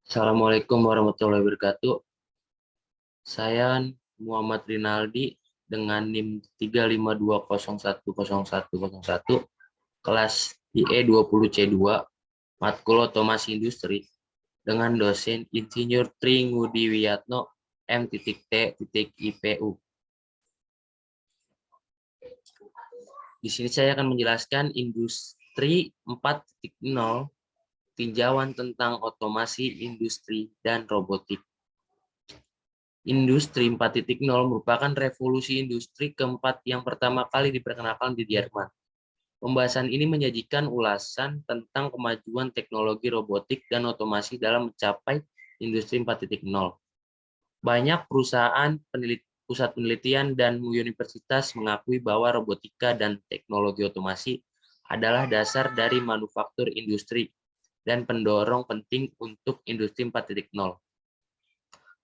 Assalamualaikum warahmatullahi wabarakatuh. Saya Muhammad Rinaldi dengan NIM 352010101 kelas IE 20C2 matkul otomasi industri dengan dosen Insinyur Tri Ngudi Wiyatno M.T.IPU. Di sini saya akan menjelaskan industri 4.0, tinjauan tentang otomasi industri dan robotik. Industri 4.0 merupakan revolusi industri keempat yang pertama kali diperkenalkan di Jerman. Pembahasan ini menyajikan ulasan tentang kemajuan teknologi robotik dan otomasi dalam mencapai industri 4.0. Banyak perusahaan, pusat penelitian, dan universitas mengakui bahwa robotika dan teknologi otomasi adalah dasar dari manufaktur industri dan pendorong penting untuk industri 4.0.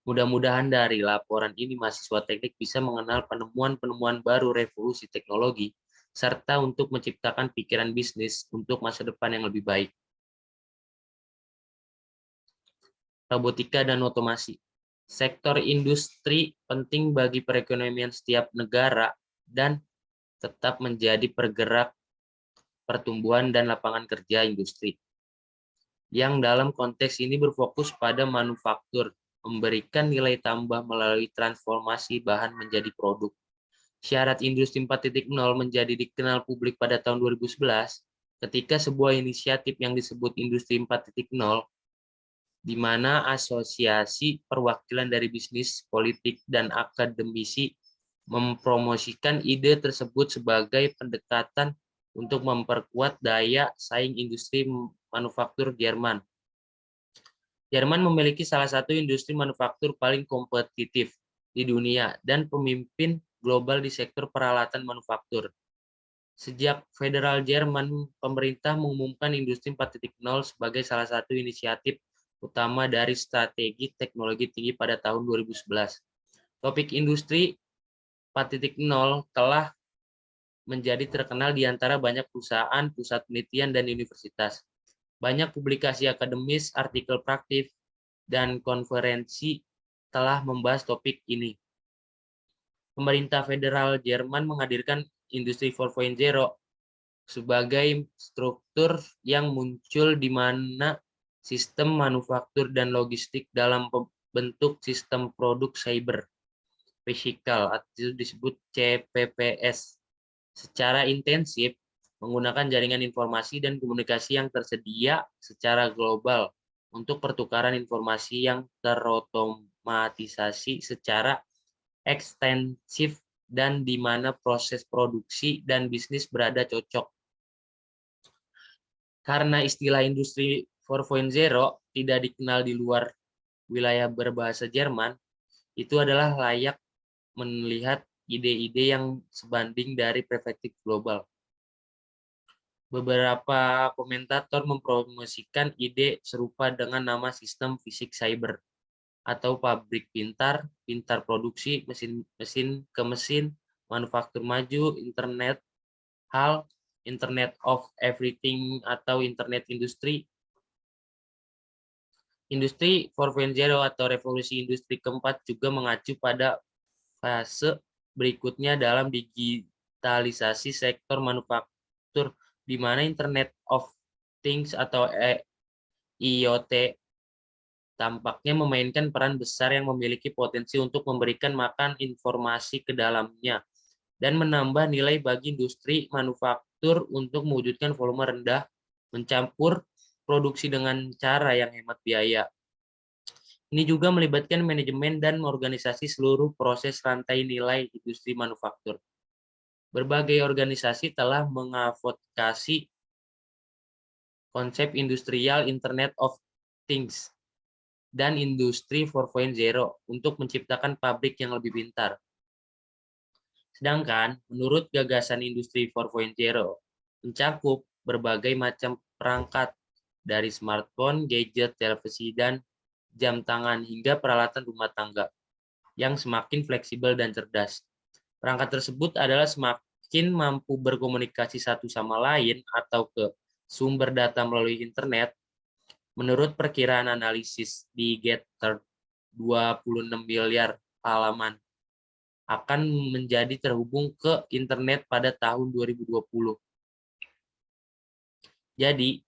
Mudah-mudahan dari laporan ini mahasiswa teknik bisa mengenal penemuan-penemuan baru revolusi teknologi, serta untuk menciptakan pikiran bisnis untuk masa depan yang lebih baik. Robotika dan otomasi. Sektor industri penting bagi perekonomian setiap negara dan tetap menjadi pergerak pertumbuhan dan lapangan kerja industri. Yang dalam konteks ini berfokus pada manufaktur, memberikan nilai tambah melalui transformasi bahan menjadi produk. Syarat industri 4.0 menjadi dikenal publik pada tahun 2011 ketika sebuah inisiatif yang disebut industri 4.0 di mana asosiasi perwakilan dari bisnis, politik, dan akademisi mempromosikan ide tersebut sebagai pendekatan untuk memperkuat daya saing industri manufaktur Jerman. Jerman memiliki salah satu industri manufaktur paling kompetitif di dunia dan pemimpin global di sektor peralatan manufaktur. Sejak Federal Jerman, pemerintah mengumumkan industri 4.0 sebagai salah satu inisiatif utama dari strategi teknologi tinggi pada tahun 2011. Topik industri 4.0 telah menjadi terkenal di antara banyak perusahaan, pusat penelitian, dan universitas. Banyak publikasi akademis, artikel praktik, dan konferensi telah membahas topik ini. Pemerintah federal Jerman menghadirkan Industri 4.0 sebagai struktur yang muncul di mana sistem manufaktur dan logistik dalam bentuk sistem produk cyber physical atau disebut CPPS secara intensif menggunakan jaringan informasi dan komunikasi yang tersedia secara global untuk pertukaran informasi yang terotomatisasi secara ekstensif dan di mana proses produksi dan bisnis berada cocok. Karena istilah industri 4.0 tidak dikenal di luar wilayah berbahasa Jerman, itu adalah layak melihat ide-ide yang sebanding dari perspektif global. Beberapa komentator mempromosikan ide serupa dengan nama sistem fisik cyber atau pabrik pintar, pintar produksi, mesin ke mesin, manufaktur maju, internet hal, Internet of Everything atau Internet Industri. Industri 4.0 atau revolusi industri keempat juga mengacu pada fase berikutnya dalam digitalisasi sektor manufaktur di mana Internet of Things atau IoT tampaknya memainkan peran besar yang memiliki potensi untuk memberikan makan informasi ke dalamnya dan menambah nilai bagi industri manufaktur untuk mewujudkan volume rendah, mencampur produksi dengan cara yang hemat biaya. Ini juga melibatkan manajemen dan organisasi seluruh proses rantai nilai industri manufaktur. Berbagai organisasi telah mengadvokasi konsep industrial Internet of Things dan industri 4.0 untuk menciptakan pabrik yang lebih pintar. Sedangkan, menurut gagasan industri 4.0 mencakup berbagai macam perangkat dari smartphone, gadget, televisi, dan jam tangan hingga peralatan rumah tangga yang semakin fleksibel dan cerdas. Perangkat tersebut adalah semakin mampu berkomunikasi satu sama lain atau ke sumber data melalui internet, menurut perkiraan analisis di Getter, 26 miliar halaman akan menjadi terhubung ke internet pada tahun 2020. Jadi,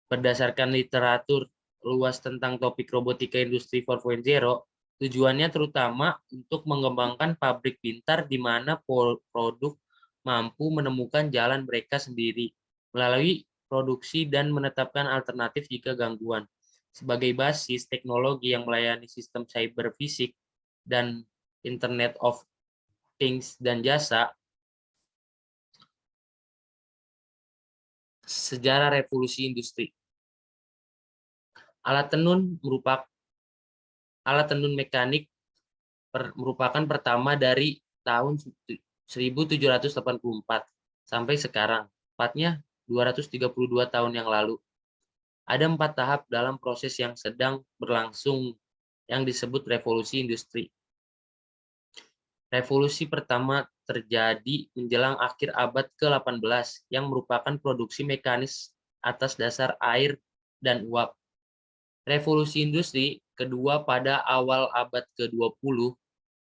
berdasarkan literatur luas tentang topik robotika industri 4.0, tujuannya terutama untuk mengembangkan pabrik pintar di mana produk mampu menemukan jalan mereka sendiri melalui produksi dan menetapkan alternatif jika gangguan. Sebagai basis teknologi yang melayani sistem cyber fisik dan Internet of Things dan jasa, sejarah revolusi industri. Alat tenun mekanik merupakan pertama dari tahun 1784 sampai sekarang, tepatnya 232 tahun yang lalu. Ada 4 tahap dalam proses yang sedang berlangsung yang disebut revolusi industri. Revolusi pertama terjadi menjelang akhir abad ke-18 yang merupakan produksi mekanis atas dasar air dan uap. Revolusi industri kedua pada awal abad ke-20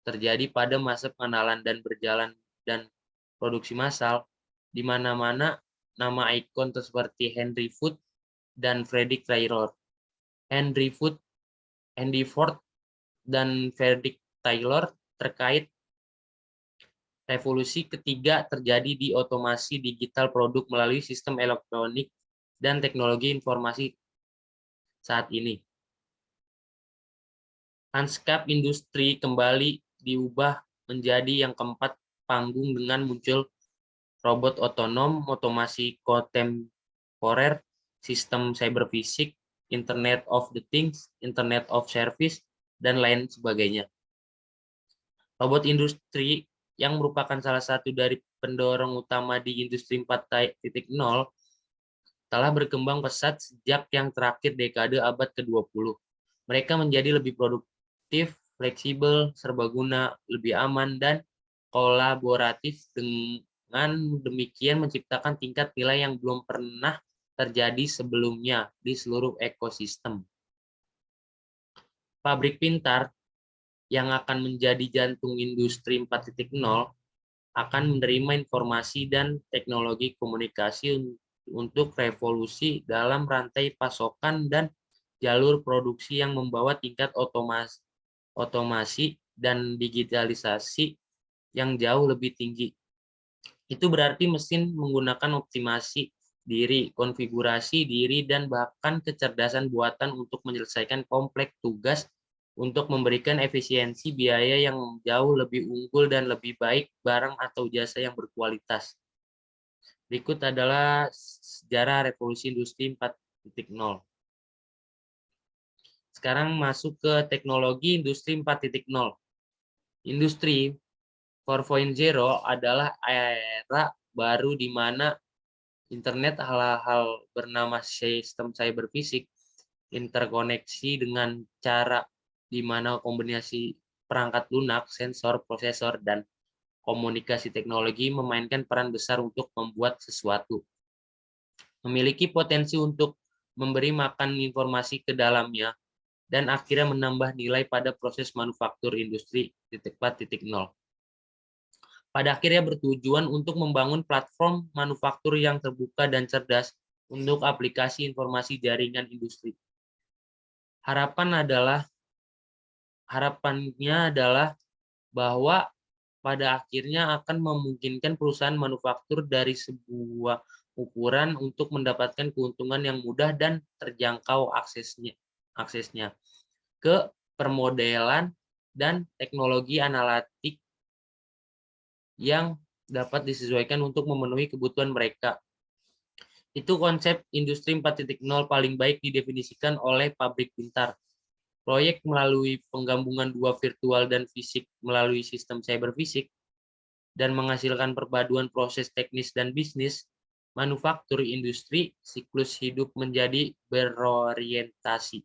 terjadi pada masa pengenalan dan berjalan dan produksi massal, di mana-mana nama ikon seperti Henry Ford dan Frederick Taylor. Henry Ford dan Frederick Taylor terkait. Revolusi ketiga terjadi di otomasi digital produk melalui sistem elektronik dan teknologi informasi saat ini. Lanskap industri kembali diubah menjadi yang keempat panggung dengan muncul robot otonom, otomasi kontemporer, sistem cyber fisik, Internet of the Things, Internet of Service, dan lain sebagainya. Robot industri yang merupakan salah satu dari pendorong utama di industri 4.0 telah berkembang pesat sejak yang terakhir dekade abad ke-20. Mereka menjadi lebih produktif, fleksibel, serbaguna, lebih aman, dan kolaboratif. Dengan demikian menciptakan tingkat nilai yang belum pernah terjadi sebelumnya di seluruh ekosistem. Pabrik pintar yang akan menjadi jantung industri 4.0 akan menerima informasi dan teknologi komunikasi untuk revolusi dalam rantai pasokan dan jalur produksi yang membawa tingkat otomasi dan digitalisasi yang jauh lebih tinggi. Itu berarti mesin menggunakan optimasi diri, konfigurasi diri, dan bahkan kecerdasan buatan untuk menyelesaikan kompleks tugas untuk memberikan efisiensi biaya yang jauh lebih unggul dan lebih baik barang atau jasa yang berkualitas. Berikut adalah sejarah revolusi industri 4.0. Sekarang masuk ke teknologi industri 4.0. Industri 4.0 adalah era baru di mana internet hal-hal bernama sistem cyber fisik interkoneksi dengan cara di mana kombinasi perangkat lunak, sensor, prosesor, dan komunikasi teknologi memainkan peran besar untuk membuat sesuatu. Memiliki potensi untuk memberi makan informasi ke dalamnya, dan akhirnya menambah nilai pada proses manufaktur industri 4.0. Pada akhirnya bertujuan untuk membangun platform manufaktur yang terbuka dan cerdas untuk aplikasi informasi jaringan industri. Harapannya adalah bahwa pada akhirnya akan memungkinkan perusahaan manufaktur dari sebuah ukuran untuk mendapatkan keuntungan yang mudah dan terjangkau aksesnya ke permodelan dan teknologi analitik yang dapat disesuaikan untuk memenuhi kebutuhan mereka. Itu konsep industri 4.0 paling baik didefinisikan oleh pabrik pintar. Proyek melalui penggabungan dua virtual dan fisik melalui sistem cyber fisik dan menghasilkan perpaduan proses teknis dan bisnis, manufaktur industri siklus hidup menjadi berorientasi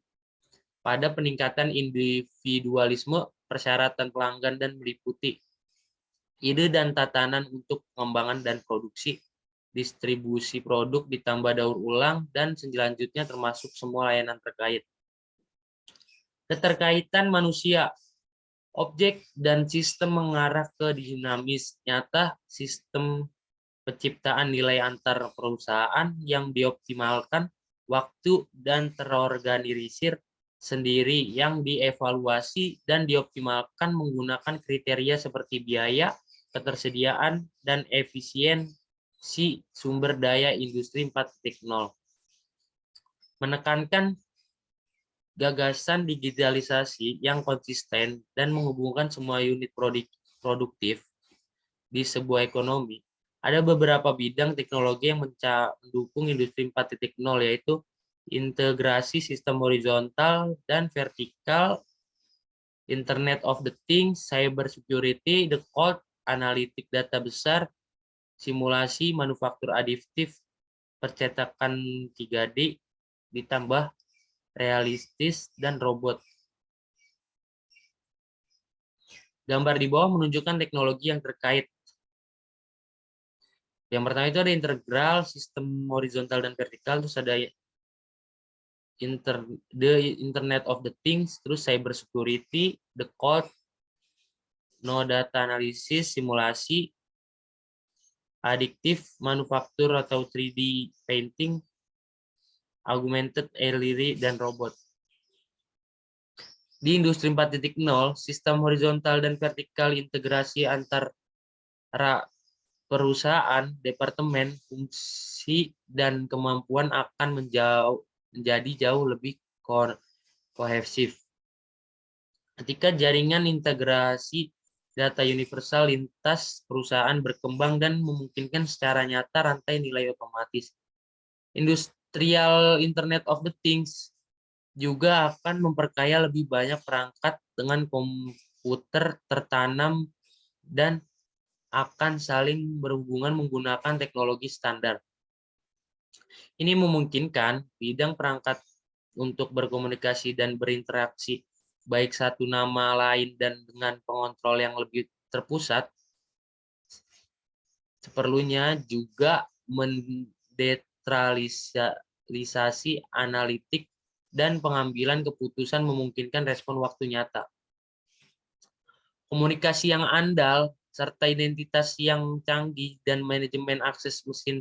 pada peningkatan individualisme, persyaratan pelanggan, dan meliputi ide dan tatanan untuk pengembangan dan produksi, distribusi produk ditambah daur ulang, dan selanjutnya termasuk semua layanan terkait. Keterkaitan manusia, objek dan sistem mengarah ke dinamis. Nyata sistem penciptaan nilai antar perusahaan yang dioptimalkan, waktu dan terorganisir sendiri yang dievaluasi dan dioptimalkan menggunakan kriteria seperti biaya, ketersediaan, dan efisiensi sumber daya industri 4.0. Menekankan gagasan digitalisasi yang konsisten dan menghubungkan semua unit produktif di sebuah ekonomi. Ada beberapa bidang teknologi yang mendukung industri 4.0, yaitu integrasi sistem horizontal dan vertikal, Internet of the Things, cyber security, the cloud, analitik data besar, simulasi, manufaktur additif, percetakan 3D, ditambah realistis, dan robot. Gambar di bawah menunjukkan teknologi yang terkait. Yang pertama itu ada integral, sistem horizontal dan vertikal, terus ada Internet of the Things, terus cyber security, the cloud, no data analysis, simulasi, additive manufaktur atau 3D painting, augmented reality, dan robot. Di industri 4.0, sistem horizontal dan vertikal integrasi antar perusahaan, departemen, fungsi, dan kemampuan akan menjadi jauh lebih kohesif. Ketika jaringan integrasi data universal lintas perusahaan berkembang dan memungkinkan secara nyata rantai nilai otomatis. Industrial Internet of the Things juga akan memperkaya lebih banyak perangkat dengan komputer tertanam dan akan saling berhubungan menggunakan teknologi standar. Ini memungkinkan bidang perangkat untuk berkomunikasi dan berinteraksi baik satu nama lain dan dengan pengontrol yang lebih terpusat. Seperlunya juga mendesentralisasi analitik dan pengambilan keputusan memungkinkan respon waktu nyata. Komunikasi yang andal, serta identitas yang canggih dan manajemen akses mesin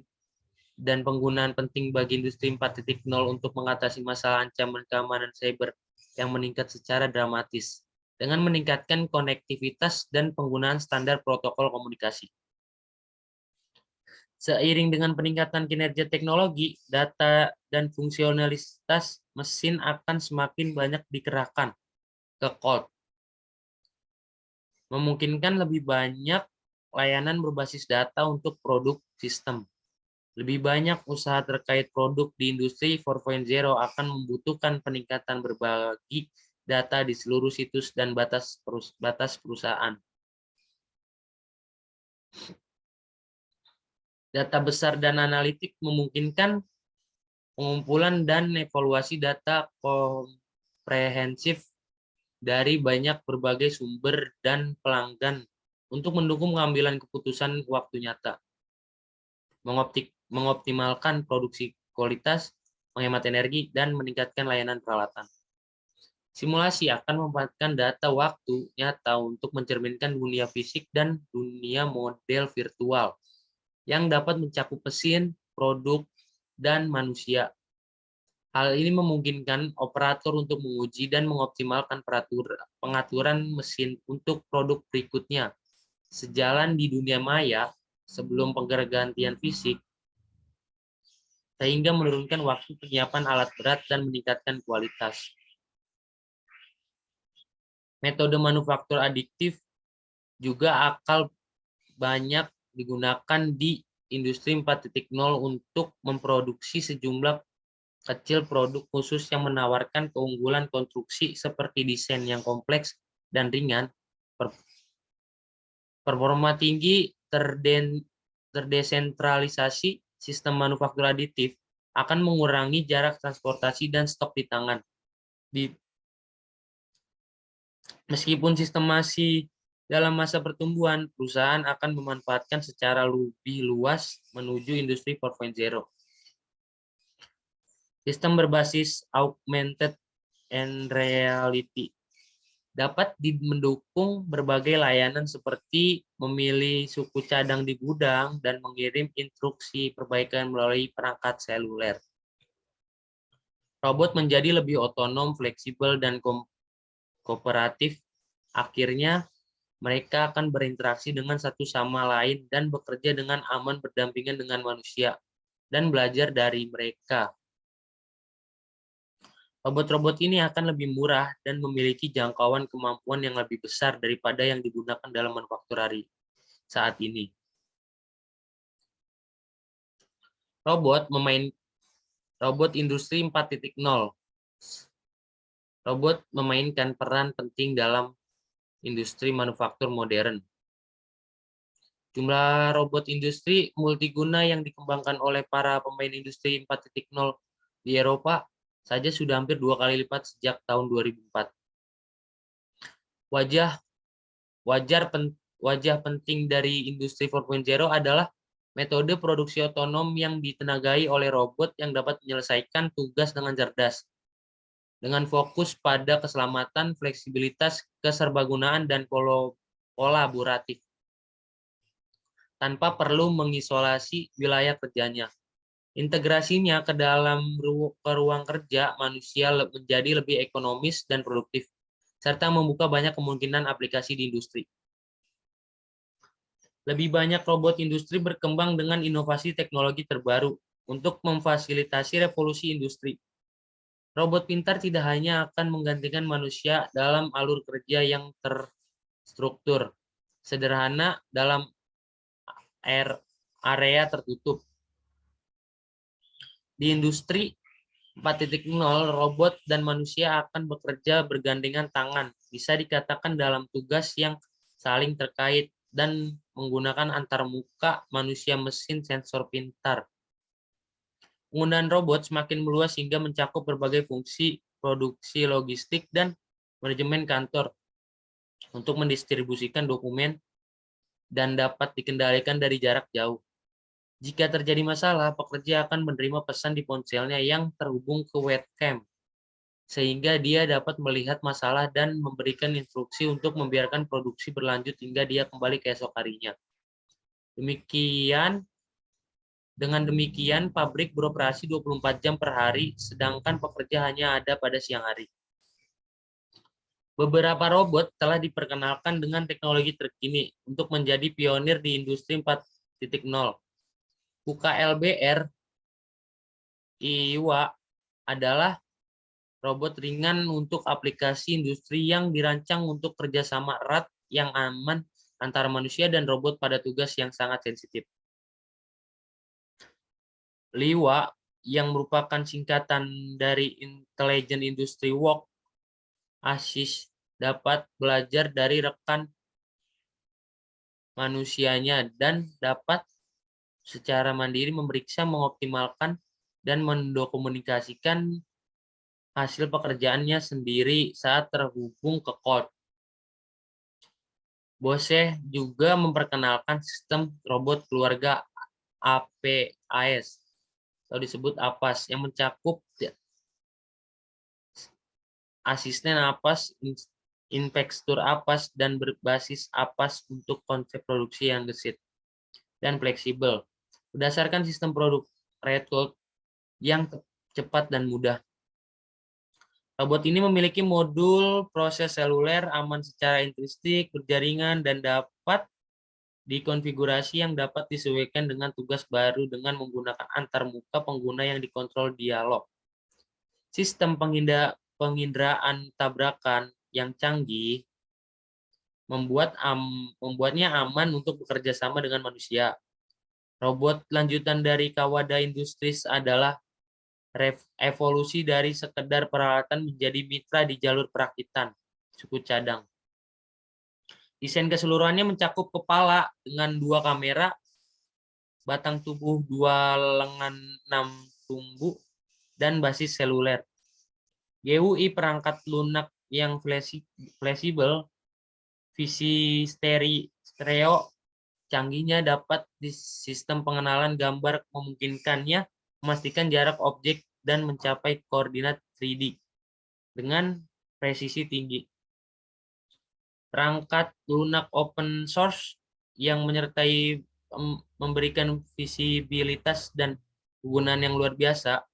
dan penggunaan penting bagi industri 4.0 untuk mengatasi masalah ancaman keamanan cyber yang meningkat secara dramatis dengan meningkatkan konektivitas dan penggunaan standar protokol komunikasi. Seiring dengan peningkatan kinerja teknologi, data dan fungsionalitas mesin akan semakin banyak dikerahkan ke cloud, memungkinkan lebih banyak layanan berbasis data untuk produk sistem. Lebih banyak usaha terkait produk di industri 4.0 akan membutuhkan peningkatan berbagi data di seluruh situs dan batas perusahaan. Data besar dan analitik memungkinkan pengumpulan dan evaluasi data komprehensif dari banyak berbagai sumber dan pelanggan untuk mendukung pengambilan keputusan waktu nyata, mengoptimalkan produksi kualitas, menghemat energi, dan meningkatkan layanan peralatan. Simulasi akan memanfaatkan data waktu nyata untuk mencerminkan dunia fisik dan dunia model virtual yang dapat mencakup mesin, produk, dan manusia. Hal ini memungkinkan operator untuk menguji dan mengoptimalkan pengaturan mesin untuk produk berikutnya. Sejalan di dunia maya sebelum pergantian fisik, sehingga menurunkan waktu penyiapan alat berat dan meningkatkan kualitas. Metode manufaktur adiktif juga akan banyak digunakan di industri 4.0 untuk memproduksi sejumlah kecil produk khusus yang menawarkan keunggulan konstruksi seperti desain yang kompleks dan ringan, performa tinggi, terdesentralisasi. Sistem manufaktur aditif akan mengurangi jarak transportasi dan stok di tangan. Meskipun sistem masih Dalam masa pertumbuhan, perusahaan akan memanfaatkan secara lebih luas menuju industri 4.0. Sistem berbasis augmented and reality dapat mendukung berbagai layanan seperti memilih suku cadang di gudang dan mengirim instruksi perbaikan melalui perangkat seluler. Robot menjadi lebih otonom, fleksibel, dan kooperatif. Akhirnya, mereka akan berinteraksi dengan satu sama lain dan bekerja dengan aman berdampingan dengan manusia dan belajar dari mereka. Robot-robot ini akan lebih murah dan memiliki jangkauan kemampuan yang lebih besar daripada yang digunakan dalam manufaktur saat ini. Robot industri 4.0. Robot memainkan peran penting dalam industri manufaktur modern. Jumlah robot industri multiguna yang dikembangkan oleh para pemain industri 4.0 di Eropa saja sudah hampir 2 kali lipat sejak tahun 2004. Wajah penting dari industri 4.0 adalah metode produksi otonom yang ditenagai oleh robot yang dapat menyelesaikan tugas dengan cerdas, dengan fokus pada keselamatan, fleksibilitas, keserbagunaan, dan kolaboratif, tanpa perlu mengisolasi wilayah kerjanya. Integrasinya ke dalam ruang kerja manusia menjadi lebih ekonomis dan produktif, serta membuka banyak kemungkinan aplikasi di industri. Lebih banyak robot industri berkembang dengan inovasi teknologi terbaru untuk memfasilitasi revolusi industri. Robot pintar tidak hanya akan menggantikan manusia dalam alur kerja yang terstruktur, sederhana dalam area tertutup. Di industri 4.0, robot dan manusia akan bekerja bergandengan tangan, bisa dikatakan dalam tugas yang saling terkait dan menggunakan antarmuka manusia-mesin sensor pintar. Penggunaan robot semakin meluas hingga mencakup berbagai fungsi produksi logistik dan manajemen kantor untuk mendistribusikan dokumen dan dapat dikendalikan dari jarak jauh. Jika terjadi masalah, pekerja akan menerima pesan di ponselnya yang terhubung ke webcam, sehingga dia dapat melihat masalah dan memberikan instruksi untuk membiarkan produksi berlanjut hingga dia kembali keesok harinya. Dengan demikian, pabrik beroperasi 24 jam per hari, sedangkan pekerja hanya ada pada siang hari. Beberapa robot telah diperkenalkan dengan teknologi terkini untuk menjadi pionir di industri 4.0. UKLBR IWA adalah robot ringan untuk aplikasi industri yang dirancang untuk kerjasama erat yang aman antara manusia dan robot pada tugas yang sangat sensitif. LIWA, yang merupakan singkatan dari Intelligent Industry Work, ASIS, dapat belajar dari rekan manusianya dan dapat secara mandiri memeriksa, mengoptimalkan, dan mendokumentasikan hasil pekerjaannya sendiri saat terhubung ke cloud. Bose juga memperkenalkan sistem robot keluarga APAS, atau disebut APAS, yang mencakup asisten APAS, inspektur APAS, dan berbasis APAS untuk konsep produksi yang gesit dan fleksibel, berdasarkan sistem produk Redcode yang cepat dan mudah. Robot ini memiliki modul proses seluler, aman secara intrinsik, berjaringan, dan dapat dikonfigurasi yang dapat disesuaikan dengan tugas baru dengan menggunakan antarmuka pengguna yang dikontrol dialog. Sistem penginderaan tabrakan yang canggih membuatnya aman untuk bekerja sama dengan manusia. Robot lanjutan dari Kawada Industries adalah evolusi dari sekedar peralatan menjadi mitra di jalur perakitan suku cadang. Desain keseluruhannya mencakup kepala dengan 2 kamera, batang tubuh 2 lengan 6 tumbu, dan basis seluler. GUI perangkat lunak yang fleksibel visi stereo canggihnya dapat di sistem pengenalan gambar memungkinkannya memastikan jarak objek dan mencapai koordinat 3D dengan presisi tinggi. Perangkat lunak open source yang menyertai memberikan visibilitas dan penggunaan yang luar biasa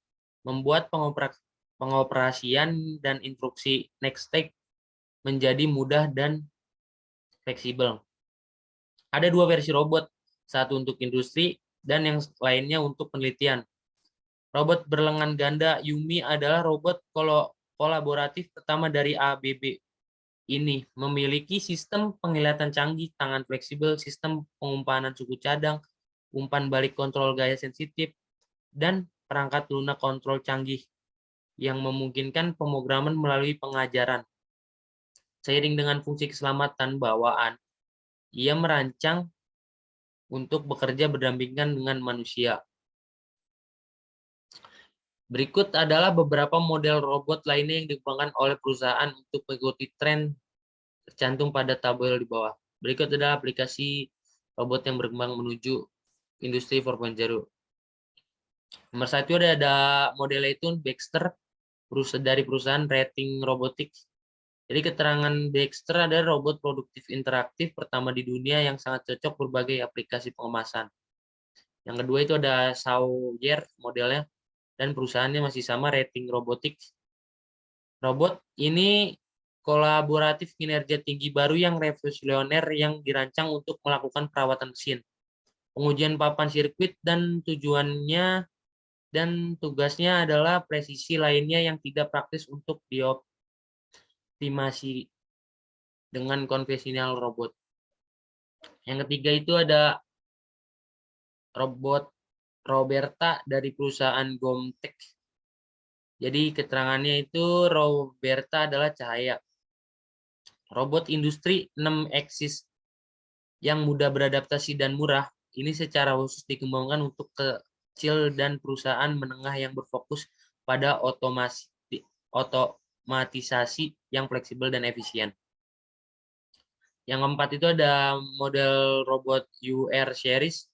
membuat pengoperasian dan instruksi next step menjadi mudah dan fleksibel. Ada dua versi robot, satu untuk industri dan yang lainnya untuk penelitian. Robot berlengan ganda Yumi adalah robot kolaboratif pertama dari ABB. Ini memiliki sistem penglihatan canggih, tangan fleksibel, sistem pengumpanan suku cadang, umpan balik kontrol gaya sensitif, dan perangkat lunak kontrol canggih yang memungkinkan pemrograman melalui pengajaran. Seiring dengan fungsi keselamatan bawaan, ia merancang untuk bekerja berdampingan dengan manusia. Berikut adalah beberapa model robot lainnya yang dikembangkan oleh perusahaan untuk mengikuti tren tercantum pada tabel di bawah. Berikut adalah aplikasi robot yang berkembang menuju industri 4.0. Nomor satu ada model itu Baxter dari perusahaan Rating Robotics. Jadi keterangan Baxter ada robot produktif interaktif pertama di dunia yang sangat cocok berbagai aplikasi pengemasan. Yang kedua itu ada Sawyer modelnya dan perusahaannya masih sama, Rating Robotics. Robot ini kolaboratif kinerja tinggi baru yang revolusioner yang dirancang untuk melakukan perawatan mesin, pengujian papan sirkuit dan tugasnya adalah presisi lainnya yang tidak praktis untuk dioptimasi dengan konvensional robot. Yang ketiga itu ada robot Roberta dari perusahaan Gomtech. Jadi keterangannya itu Roberta adalah cahaya. Robot industri 6 axis yang mudah beradaptasi dan murah, ini secara khusus dikembangkan untuk kecil dan perusahaan menengah yang berfokus pada otomatisasi yang fleksibel dan efisien. Yang keempat itu ada model robot UR series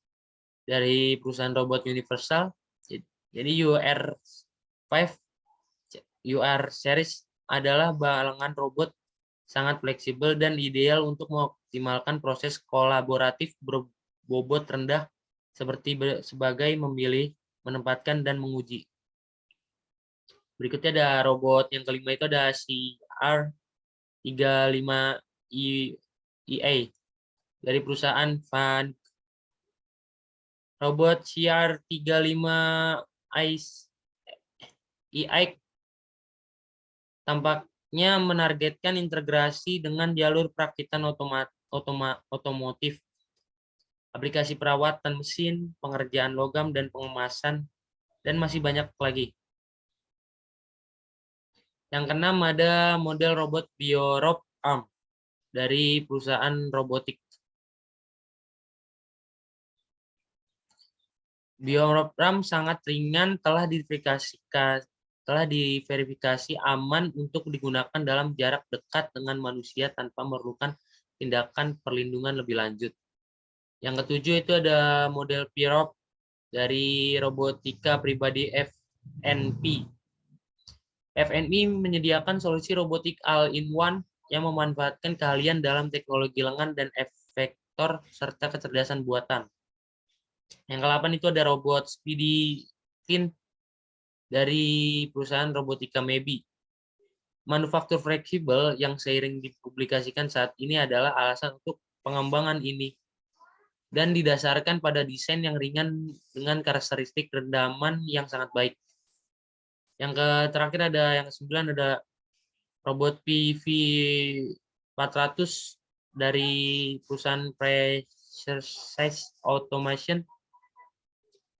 dari perusahaan robot Universal. Jadi UR series adalah balangan robot sangat fleksibel dan ideal untuk mengoptimalkan proses kolaboratif berbobot rendah sebagai memilih, menempatkan, dan menguji. Berikutnya ada robot yang kelima itu ada CR35EA dari perusahaan Van. Robot CR35EA tampaknya menargetkan integrasi dengan jalur perakitan otomotif, aplikasi perawatan mesin, pengerjaan logam dan pengemasan, dan masih banyak lagi. Yang keenam ada model robot BioRob Arm dari perusahaan robotik. BioRob Arm sangat ringan, telah diverifikasi aman untuk digunakan dalam jarak dekat dengan manusia tanpa memerlukan tindakan perlindungan lebih lanjut. Yang ketujuh itu ada model P-Rob dari robotika pribadi FNP. FNP menyediakan solusi robotik all-in-one yang memanfaatkan keahlian dalam teknologi lengan dan efektor serta kecerdasan buatan. Yang ke-8 itu ada robot Speedy Tin dari perusahaan robotika Mebi. Manufaktur fleksibel yang seiring dipublikasikan saat ini adalah alasan untuk pengembangan ini dan didasarkan pada desain yang ringan dengan karakteristik rendaman yang sangat baik. Yang terakhir ada yang ke-9 ada robot PV400 dari perusahaan Precise Automation.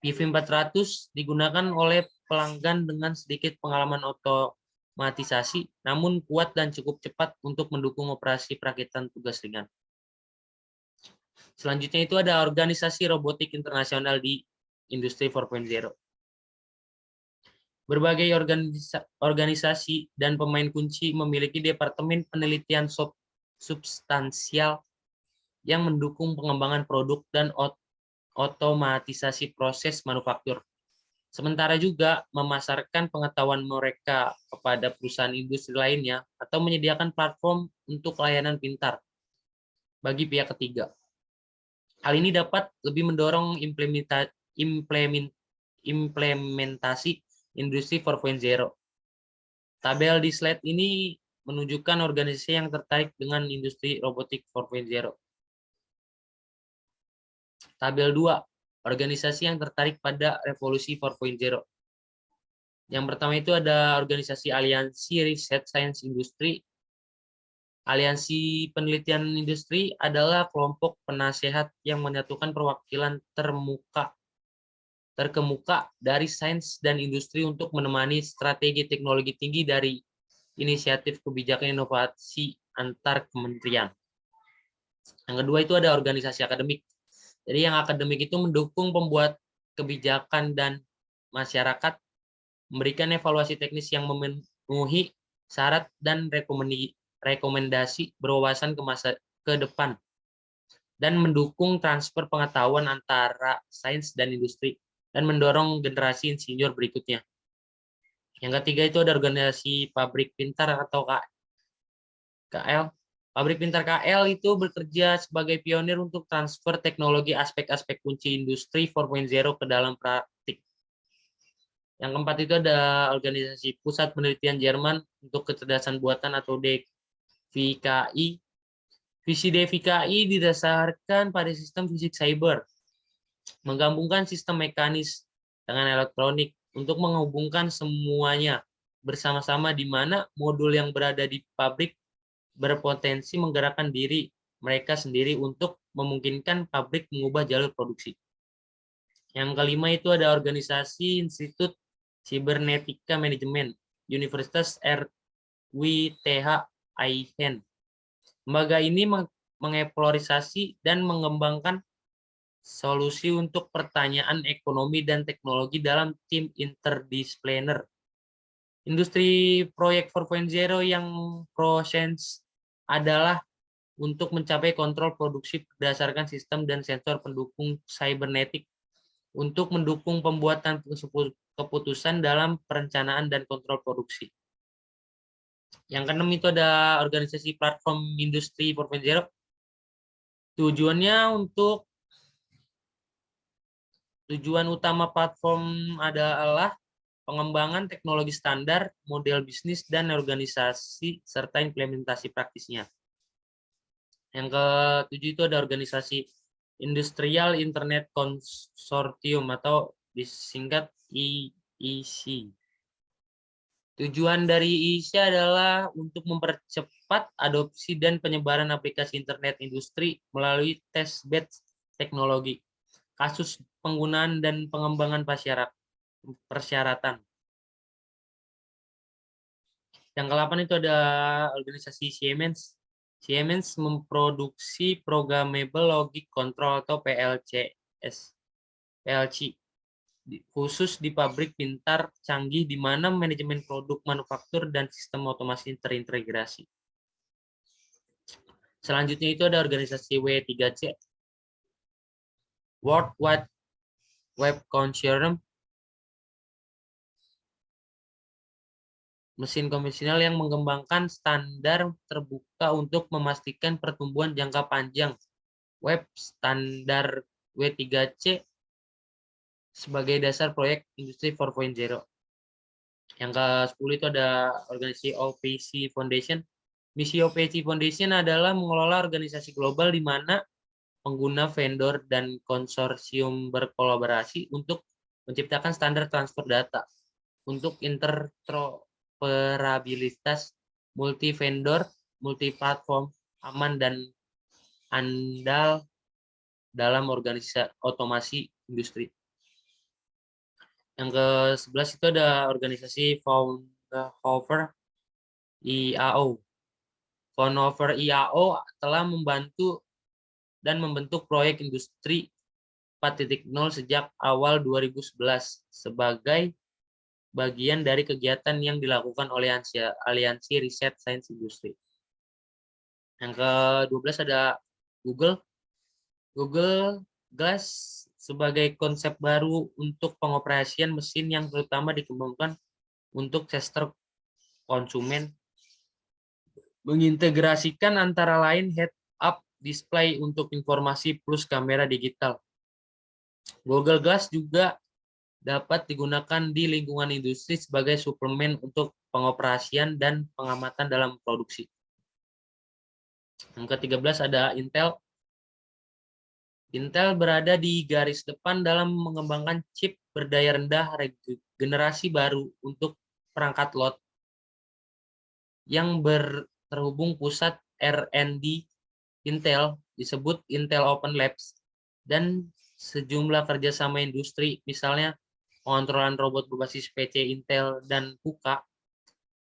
PV400 digunakan oleh pelanggan dengan sedikit pengalaman otomatisasi, namun kuat dan cukup cepat untuk mendukung operasi perakitan tugas ringan. Selanjutnya itu ada organisasi robotik internasional di industri 4.0. Berbagai organisasi dan pemain kunci memiliki departemen penelitian substansial yang mendukung pengembangan produk dan otomatisasi proses manufaktur. Sementara juga memasarkan pengetahuan mereka kepada perusahaan industri lainnya atau menyediakan platform untuk layanan pintar bagi pihak ketiga. Hal ini dapat lebih mendorong implementasi industri 4.0. Tabel di slide ini menunjukkan organisasi yang tertarik dengan industri robotik 4.0. Tabel 2, organisasi yang tertarik pada revolusi 4.0. Yang pertama itu ada organisasi Aliansi Riset Sains Industri. Aliansi Penelitian Industri adalah kelompok penasehat yang menyatukan perwakilan terkemuka dari sains dan industri untuk menemani strategi teknologi tinggi dari inisiatif kebijakan inovasi antar kementerian. Yang kedua itu ada organisasi akademik. Jadi yang akademik itu mendukung pembuat kebijakan dan masyarakat, memberikan evaluasi teknis yang memenuhi syarat dan rekomendasi berwawasan ke depan, dan mendukung transfer pengetahuan antara sains dan industri, dan mendorong generasi insinyur berikutnya. Yang ketiga itu ada organisasi Pabrik Pintar atau KL. Pabrik Pintar KL itu bekerja sebagai pionir untuk transfer teknologi aspek-aspek kunci industri 4.0 ke dalam praktik. Yang keempat itu ada organisasi Pusat Penelitian Jerman untuk Kecerdasan Buatan atau DVKI. Visi DVKI didasarkan pada sistem fisik cyber, menggabungkan sistem mekanis dengan elektronik untuk menghubungkan semuanya bersama-sama, di mana modul yang berada di pabrik berpotensi menggerakkan diri mereka sendiri untuk memungkinkan pabrik mengubah jalur produksi. Yang kelima itu ada organisasi Institut Sibernetika Manajemen, Universitas RWTH Aachen. Lembaga ini mengeksplorasi dan mengembangkan solusi untuk pertanyaan ekonomi dan teknologi dalam tim interdisipliner. Industri proyek 4.0 yang ProSense adalah untuk mencapai kontrol produksi berdasarkan sistem dan sensor pendukung cybernetik untuk mendukung pembuatan keputusan dalam perencanaan dan kontrol produksi. Yang keenam itu ada organisasi platform industri 4.0. Tujuan utama platform adalah pengembangan teknologi standar, model bisnis, dan organisasi, serta implementasi praktisnya. Yang ketujuh itu ada organisasi Industrial Internet Consortium atau disingkat IIC. Tujuan dari IIC adalah untuk mempercepat adopsi dan penyebaran aplikasi internet industri melalui testbed teknologi, kasus penggunaan dan pengembangan persyaratan. Yang ke-8 itu ada organisasi Siemens. Siemens memproduksi Programmable Logic Control atau PLC khusus di pabrik pintar canggih di mana manajemen produk manufaktur dan sistem otomasi terintegrasi. Selanjutnya itu ada organisasi W3C, World Wide Web Consortium, mesin konvensional yang mengembangkan standar terbuka untuk memastikan pertumbuhan jangka panjang web. Standar W3C sebagai dasar proyek industri 4.0. Yang ke-10 itu ada organisasi OPC Foundation. Misi OPC Foundation adalah mengelola organisasi global di mana pengguna, vendor, dan konsorsium berkolaborasi untuk menciptakan standar transfer data untuk interoperabilitas multi-vendor, multi-platform, aman, dan andal dalam organisasi otomasi industri. Yang ke-11 itu ada organisasi Fraunhofer IAO. Fraunhofer IAO telah membantu dan membentuk proyek industri 4.0 sejak awal 2011 sebagai bagian dari kegiatan yang dilakukan oleh Aliansi Riset Sains Industri. Yang ke-12 ada Google. Google Glass sebagai konsep baru untuk pengoperasian mesin yang terutama dikembangkan untuk sektor konsumen, mengintegrasikan antara lain head-up display untuk informasi plus kamera digital. Google Glass juga dapat digunakan di lingkungan industri sebagai suplemen untuk pengoperasian dan pengamatan dalam produksi. Yang ke-13 ada Intel. Intel berada di garis depan dalam mengembangkan chip berdaya rendah generasi baru untuk perangkat lot yang terhubung pusat R&D Intel, disebut Intel Open Labs, dan sejumlah kerjasama industri, misalnya pengontrolan robot berbasis PC Intel dan KUKA,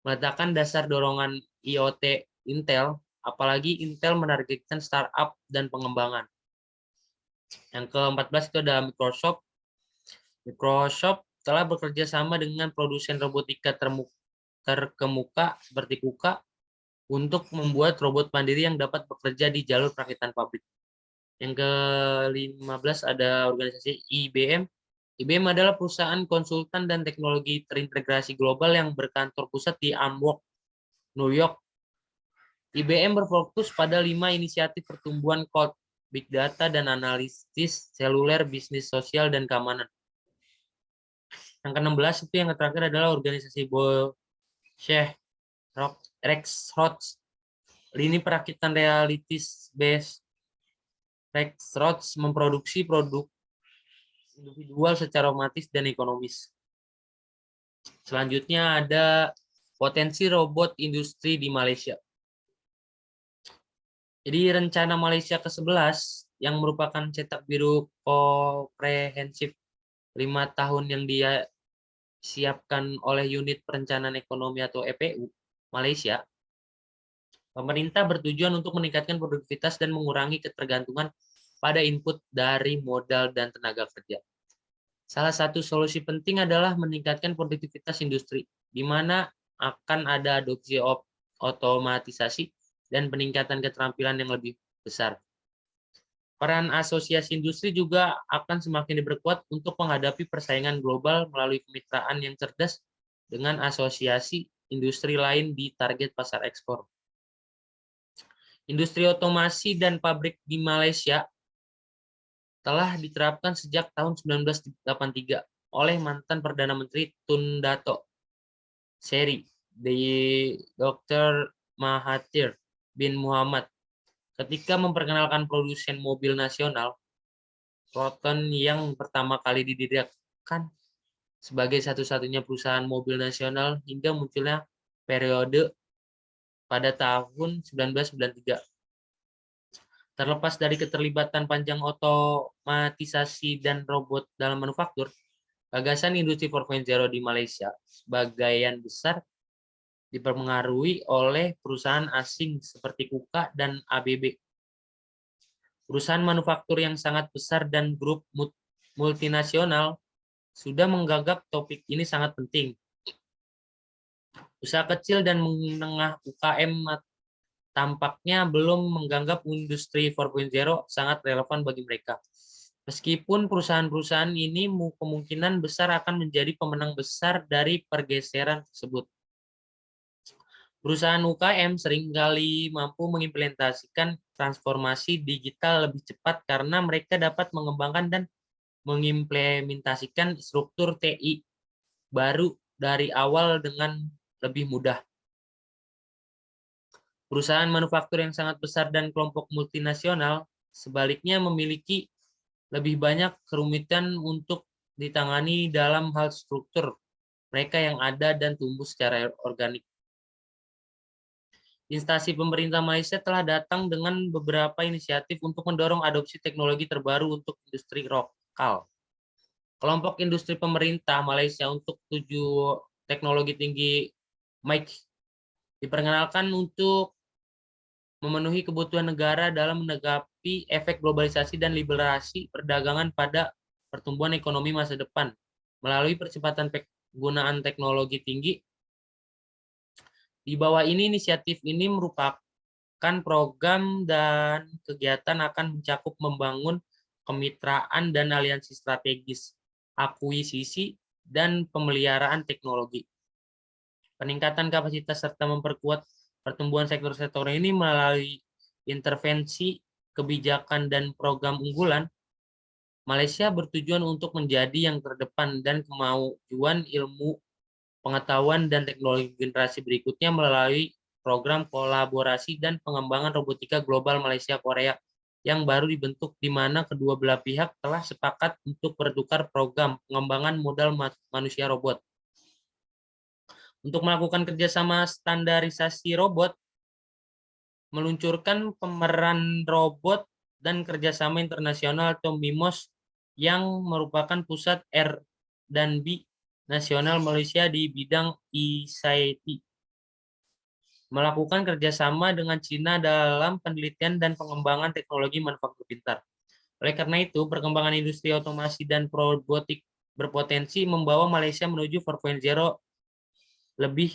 meletakkan dasar dorongan IoT Intel, apalagi Intel menargetkan startup dan pengembangan. Yang ke-14 itu ada Microsoft. Microsoft telah bekerja sama dengan produsen robotika terkemuka seperti KUKA untuk membuat robot mandiri yang dapat bekerja di jalur perakitan pabrik. Yang ke-15 ada organisasi IBM. IBM adalah perusahaan konsultan dan teknologi terintegrasi global yang berkantor pusat di Amwalk, New York. IBM berfokus pada 5 inisiatif pertumbuhan cloud, big data, dan analisis seluler, bisnis sosial, dan keamanan. Yang ke-16 itu yang terakhir adalah organisasi Bosch Rexroth. Lini perakitan realities based Rexroth memproduksi produk individual secara otomatis dan ekonomis. Selanjutnya ada potensi robot industri di Malaysia. Jadi rencana Malaysia ke-11 yang merupakan cetak biru komprehensif 5 tahun yang dia siapkan oleh Unit Perencanaan Ekonomi atau EPU Malaysia, pemerintah bertujuan untuk meningkatkan produktivitas dan mengurangi ketergantungan pada input dari modal dan tenaga kerja. Salah satu solusi penting adalah meningkatkan produktivitas industri, di mana akan ada adopsi otomatisasi dan peningkatan keterampilan yang lebih besar. Peran asosiasi industri juga akan semakin diperkuat untuk menghadapi persaingan global melalui kemitraan yang cerdas dengan asosiasi industri lain di target pasar ekspor. Industri otomasi dan pabrik di Malaysia telah diterapkan sejak tahun 1983 oleh mantan Perdana Menteri Tun Dato' Seri, Dr. Mahathir bin Muhammad, ketika memperkenalkan produsen mobil nasional, Proton yang pertama kali didirikan sebagai satu-satunya perusahaan mobil nasional hingga munculnya periode pada tahun 1993. Terlepas dari keterlibatan panjang otomatisasi dan robot dalam manufaktur, gagasan industri 4.0 di Malaysia sebagian besar dipengaruhi oleh perusahaan asing seperti KUKA dan ABB. Perusahaan manufaktur yang sangat besar dan grup multinasional sudah menganggap topik ini sangat penting. Usaha kecil dan menengah UKM tampaknya belum menganggap industri 4.0 sangat relevan bagi mereka. Meskipun perusahaan-perusahaan ini kemungkinan besar akan menjadi pemenang besar dari pergeseran tersebut. Perusahaan UKM seringkali mampu mengimplementasikan transformasi digital lebih cepat karena mereka dapat mengembangkan dan mengimplementasikan struktur TI baru dari awal dengan lebih mudah. Perusahaan manufaktur yang sangat besar dan kelompok multinasional sebaliknya memiliki lebih banyak kerumitan untuk ditangani dalam hal struktur mereka yang ada dan tumbuh secara organik. Instansi pemerintah Malaysia telah datang dengan beberapa inisiatif untuk mendorong adopsi teknologi terbaru untuk industri lokal. Kelompok industri pemerintah Malaysia untuk 7 teknologi tinggi MIC diperkenalkan untuk memenuhi kebutuhan negara dalam menanggapi efek globalisasi dan liberalisasi perdagangan pada pertumbuhan ekonomi masa depan melalui percepatan penggunaan teknologi tinggi. Di bawah ini, inisiatif ini merupakan program dan kegiatan akan mencakup membangun kemitraan dan aliansi strategis, akuisisi, dan pemeliharaan teknologi. Peningkatan kapasitas serta memperkuat pertumbuhan sektor-sektor ini melalui intervensi kebijakan dan program unggulan. Malaysia bertujuan untuk menjadi yang terdepan dan kemajuan ilmu, pengetahuan, dan teknologi generasi berikutnya melalui program kolaborasi dan pengembangan robotika global Malaysia-Korea yang baru dibentuk, di mana kedua belah pihak telah sepakat untuk bertukar program pengembangan modal manusia robot. Untuk melakukan kerjasama standarisasi robot, meluncurkan pemeran robot dan kerjasama internasional atau MIMOS yang merupakan pusat R&D nasional Malaysia di bidang ICT. Melakukan kerjasama dengan Cina dalam penelitian dan pengembangan teknologi manufaktur pintar. Oleh karena itu, perkembangan industri otomasi dan robotik berpotensi membawa Malaysia menuju 4.0. Lebih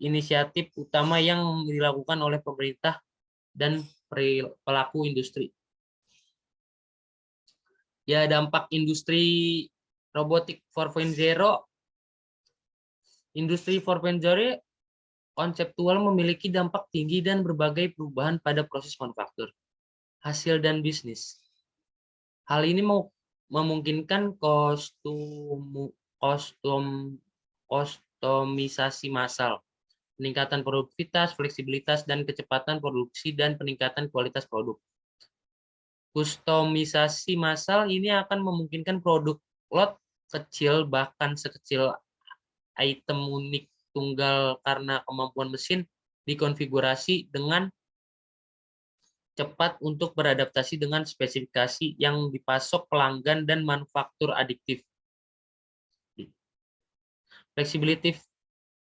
inisiatif utama yang dilakukan oleh pemerintah dan pelaku industri. Ya, dampak industri robotik 4.0. Industri 4.0 konseptual memiliki dampak tinggi dan berbagai perubahan pada proses manufaktur, hasil, dan bisnis. Hal ini memungkinkan kustomisasi massal, peningkatan produktivitas, fleksibilitas, dan kecepatan produksi, dan peningkatan kualitas produk. Kustomisasi massal ini akan memungkinkan produk lot kecil, bahkan sekecil item unik tunggal karena kemampuan mesin dikonfigurasi dengan cepat untuk beradaptasi dengan spesifikasi yang dipasok pelanggan dan manufaktur adiktif.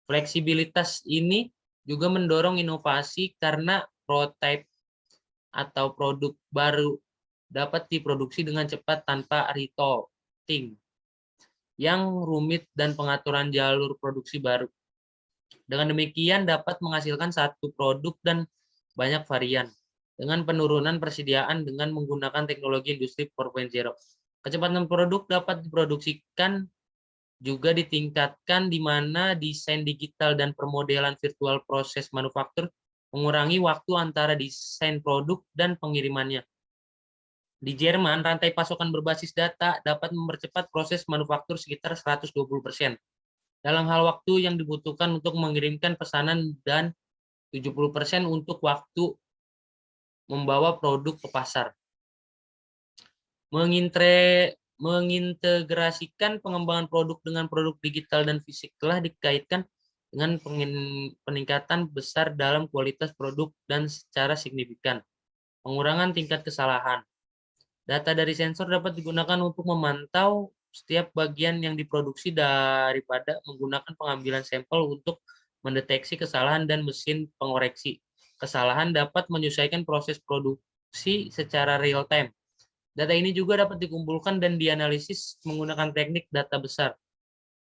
Fleksibilitas ini juga mendorong inovasi karena prototipe atau produk baru dapat diproduksi dengan cepat tanpa retooling yang rumit dan pengaturan jalur produksi baru. Dengan demikian dapat menghasilkan satu produk dan banyak varian dengan penurunan persediaan dengan menggunakan teknologi industri 4.0. Kecepatan produk dapat diproduksikan juga ditingkatkan di mana desain digital dan permodelan virtual proses manufaktur mengurangi waktu antara desain produk dan pengirimannya. Di Jerman, rantai pasokan berbasis data dapat mempercepat proses manufaktur sekitar 120% dalam hal waktu yang dibutuhkan untuk mengirimkan pesanan dan 70% untuk waktu membawa produk ke pasar. Mengintegrasikan pengembangan produk dengan produk digital dan fisik telah dikaitkan dengan peningkatan besar dalam kualitas produk dan secara signifikan pengurangan tingkat kesalahan. Data dari sensor dapat digunakan untuk memantau setiap bagian yang diproduksi daripada menggunakan pengambilan sampel untuk mendeteksi kesalahan dan mesin pengoreksi. Kesalahan dapat menyesuaikan proses produksi secara real time. Data ini juga dapat dikumpulkan dan dianalisis menggunakan teknik data besar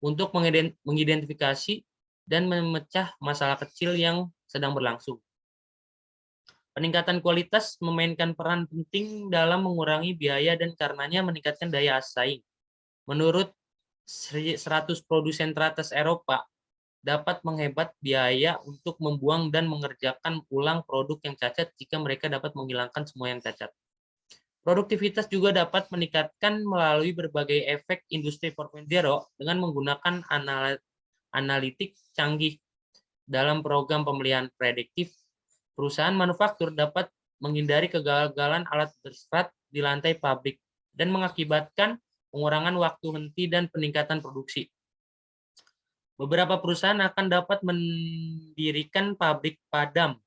untuk mengidentifikasi dan memecah masalah kecil yang sedang berlangsung. Peningkatan kualitas memainkan peran penting dalam mengurangi biaya dan karenanya meningkatkan daya saing. Menurut 100 produsen teratas Eropa, dapat menghemat biaya untuk membuang dan mengerjakan ulang produk yang cacat jika mereka dapat menghilangkan semua yang cacat. Produktivitas juga dapat meningkatkan melalui berbagai efek industri 4.0 dengan menggunakan analitik canggih dalam program pemeliharaan prediktif. Perusahaan manufaktur dapat menghindari kegagalan alat bersifat di lantai pabrik dan mengakibatkan pengurangan waktu henti dan peningkatan produksi. Beberapa perusahaan akan dapat mendirikan pabrik padam,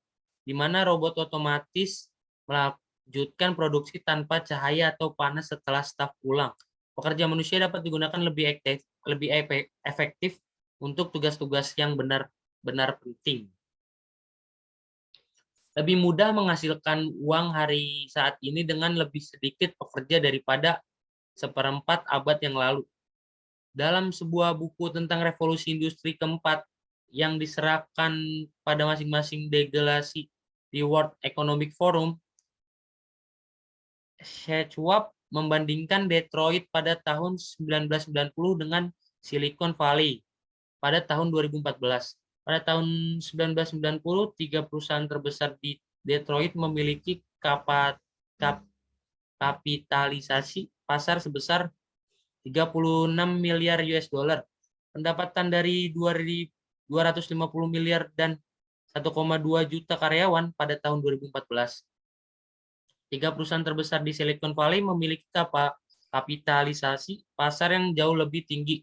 di mana robot otomatis melanjutkan produksi tanpa cahaya atau panas setelah staf pulang. Pekerja manusia dapat digunakan lebih efektif untuk tugas-tugas yang benar-benar penting. Lebih mudah menghasilkan uang hari saat ini dengan lebih sedikit pekerja daripada seperempat abad yang lalu. Dalam sebuah buku tentang revolusi industri keempat yang diserahkan pada masing-masing delegasi di World Economic Forum, Schwab membandingkan Detroit pada tahun 1990 dengan Silicon Valley pada tahun 2014. Pada tahun 1990, 3 perusahaan terbesar di Detroit memiliki kapitalisasi pasar sebesar 36 miliar US dollar, pendapatan dari 250 miliar dan 1,2 juta karyawan pada tahun 2014. 3 perusahaan terbesar di Silicon Valley memiliki kapitalisasi pasar yang jauh lebih tinggi,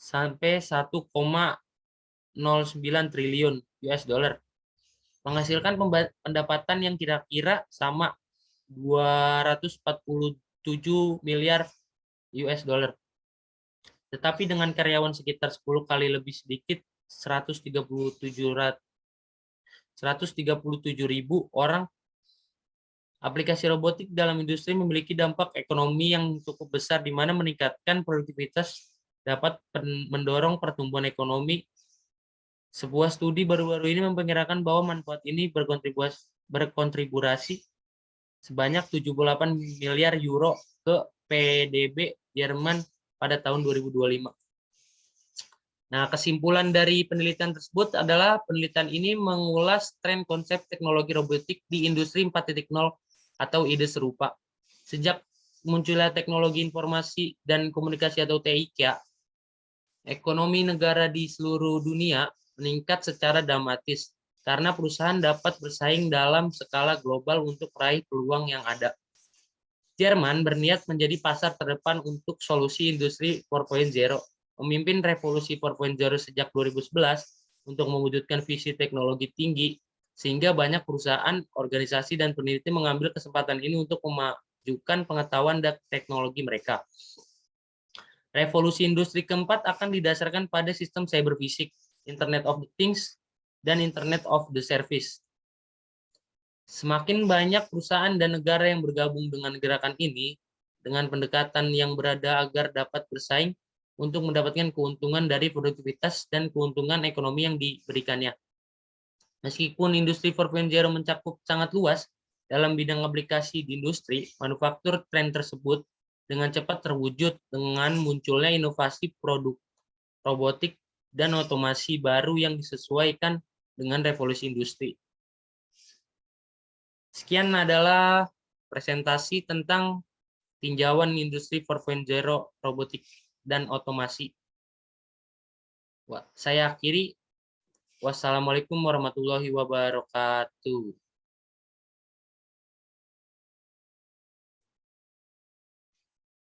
sampai 1,09 triliun US dollar, menghasilkan pendapatan yang kira-kira sama 247 miliar US dollar. Tetapi dengan karyawan sekitar 10 kali lebih sedikit, 137.000 orang, aplikasi robotik dalam industri memiliki dampak ekonomi yang cukup besar, di mana meningkatkan produktivitas dapat mendorong pertumbuhan ekonomi. Sebuah studi baru-baru ini memperkirakan bahwa manfaat ini berkontribusi sebanyak 78 miliar euro ke PDB Jerman pada tahun 2025. Nah, kesimpulan dari penelitian tersebut adalah penelitian ini mengulas tren konsep teknologi robotik di industri 4.0 atau ide serupa. Sejak munculnya teknologi informasi dan komunikasi atau TIK, ekonomi negara di seluruh dunia meningkat secara dramatis karena perusahaan dapat bersaing dalam skala global untuk meraih peluang yang ada. Jerman berniat menjadi pasar terdepan untuk solusi industri 4.0, memimpin revolusi 4.0 sejak 2011 untuk mewujudkan visi teknologi tinggi, sehingga banyak perusahaan, organisasi, dan peneliti mengambil kesempatan ini untuk memajukan pengetahuan dan teknologi mereka. Revolusi industri keempat akan didasarkan pada sistem cyber fisik, Internet of the Things, dan Internet of the Service. Semakin banyak perusahaan dan negara yang bergabung dengan gerakan ini, dengan pendekatan yang berada agar dapat bersaing untuk mendapatkan keuntungan dari produktivitas dan keuntungan ekonomi yang diberikannya. Meskipun industri 4.0 mencakup sangat luas dalam bidang aplikasi di industri, manufaktur, tren tersebut dengan cepat terwujud dengan munculnya inovasi produk robotik dan otomasi baru yang disesuaikan dengan revolusi industri. Sekian adalah presentasi tentang tinjauan industri 4.0 robotik dan otomasi. Saya akhiri. Wassalamualaikum warahmatullahi wabarakatuh.